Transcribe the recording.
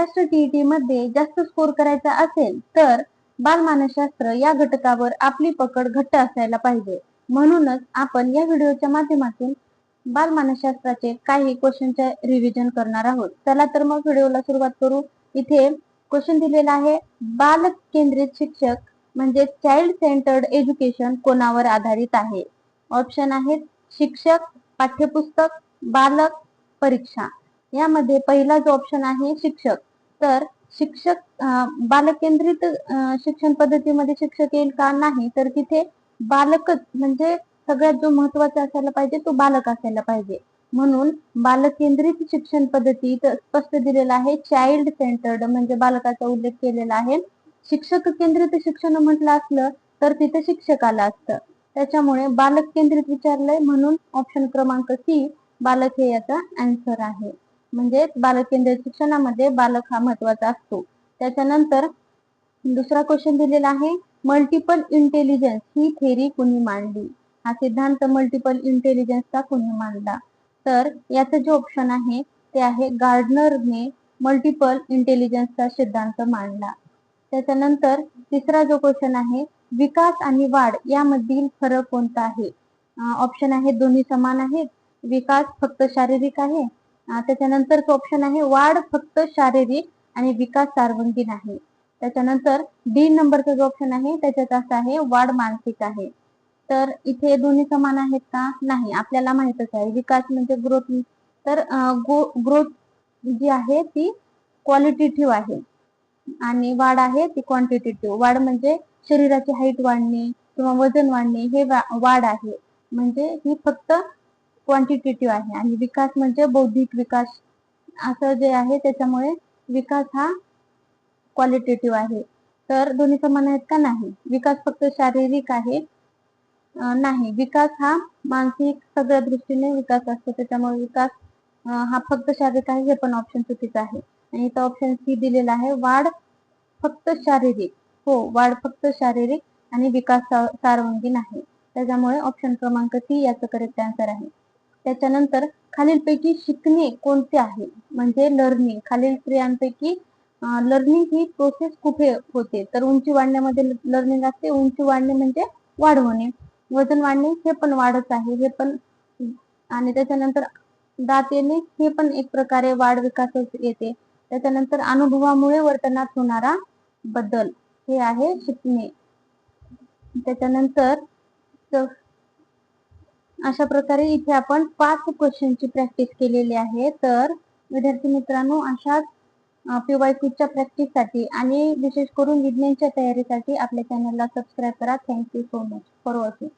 Maharashtra TET मध्ये जास्त score करायचा असेल तर बालमानसशास्त्र या घटकावर आपली पकड घट्ट असायला पाहिजे. म्हणूनच आपण या व्हिडिओच्या माध्यमातून बालमानसशास्त्राचे काही क्वेश्चनचे रिव्हिजन करणार आहोत. चला तर मग व्हिडिओला सुरुवात करू. इथे क्वेश्चन दिलेला आहे, बालक केंद्रित शिक्षक म्हणजे चाइल्ड सेंटर्ड एज्युकेशन कोणावर आधारित आहे? ऑप्शन आहेत शिक्षक, पाठ्यपुस्तक, बालक, परीक्षा. यामध्ये पहिला जो ऑप्शन आहे शिक्षक, तर शिक्षक बालक केंद्रित शिक्षण पद्धतीमध्ये शिक्षक येईल का? नाही, तर तिथे बालकच म्हणजे सगळ्यात जो महत्वाचा असायला पाहिजे तो बालक असायला पाहिजे. म्हणून बालक केंद्रित शिक्षण पद्धतीत स्पष्ट दिलेला आहे चाइल्ड सेंटर्ड म्हणजे बालकाचा उल्लेख केलेला आहे. शिक्षक केंद्रित शिक्षण म्हटलं असलं तर तिथे शिक्षक आलं असतं. त्याच्यामुळे बालक केंद्रित विचारलंय म्हणून ऑप्शन क्रमांक सी बालक हे याचा आन्सर आहे. म्हणजे बालक केंद्रित शिक्षणामध्ये बालक हा महत्वाचा असतो. त्याच्यानंतर दुसरा क्वेश्चन दिलेला आहे, मल्टिपल इंटेलिजन्स ही थेरी कुणी मांडली? हा सिद्धांत मल्टिपल इंटेलिजन्सचा कुणी मांडला? तर याचं जे ऑप्शन आहे ते आहे गार्डनरने मल्टिपल इंटेलिजन्सचा सिद्धांत मांडला. त्याच्यानंतर तिसरा जो क्वेश्चन आहे, विकास आणि वाढ यामधील फरक कोणता आहे? ऑप्शन आहे दोन्ही समान आहेत, विकास फक्त शारीरिक आहे. त्याच्यानंतरचा ऑप्शन आहे वाढ फक्त शारीरिक आणि विकास सार्वंगीण आहे. त्याच्यानंतर डी नंबरचा जो ऑप्शन आहे त्याच्यात असा आहे वाढ मानसिक आहे. तर इथे दोन्ही समान आहेत का? नाही, आपल्याला माहितच आहे विकास म्हणजे ग्रोथ, तर ग्रोथ जी आहे ती क्वालिटेटिव्ह आहे आणि वाढ आहे ती क्वांटिटेटिव्ह. वाढ म्हणजे शरीराची हाईट वाढणे किंवा वजन वाढणे हे वाढ आहे, म्हणजे ही फक्त क्वांटिटेटिव्ह आहे. आणि विकास म्हणजे बौद्धिक विकास असं जे आहे, त्याच्यामुळे विकास हा क्वालिटेटिव्ह आहे. तर दोन्ही समान आहेत का? नाही, विकास फक्त शारीरिक आहे. नाही, विकास हा मानसिक सगळ्या दृष्टीने विकास असतो, त्याच्यामुळे विकास हा फक्त शारीरिक आहे, हे पण ऑप्शन चुकीचं आहे. आणि इथं ऑप्शन सी दिलेला आहे वाढ फक्त शारीरिक. हो, वाढ फक्त शारीरिक आणि विकास सार्वंगीण आहे. त्याच्यामुळे ऑप्शन क्रमांक सी याचं करेक्ट आन्सर आहे. त्याच्यानंतर खालीलपैकी शिकणे कोणते आहे? म्हणजे लर्निंग. खालील क्रियांपैकी लर्निंग ही प्रोसेस कुठे होते? तर उंची वाढण्यामध्ये लर्निंग असते. उंची वाढणे म्हणजे वाढ होणे. वजन वाढणे हे पण वाढच आहे, हे पण. आणि त्याच्यानंतर दात येणे हे पण एक प्रकारे वाढ विकासच येते. त्याच्यानंतर अनुभवामुळे वर्तनात होणारा बदल हे आहे शिकणे. त्याच्यानंतर अशा प्रकारे इथे आपण 5 क्वेश्चनची प्रॅक्टिस केलेली आहे. तर विद्यार्थी मित्रांनो, अशाच PYQच्या प्रॅक्टिससाठी आणि विशेष करून विज्ञानच्या तयारीसाठी आपल्या चॅनलला सबस्क्राईब करा. Thank you so much for watching.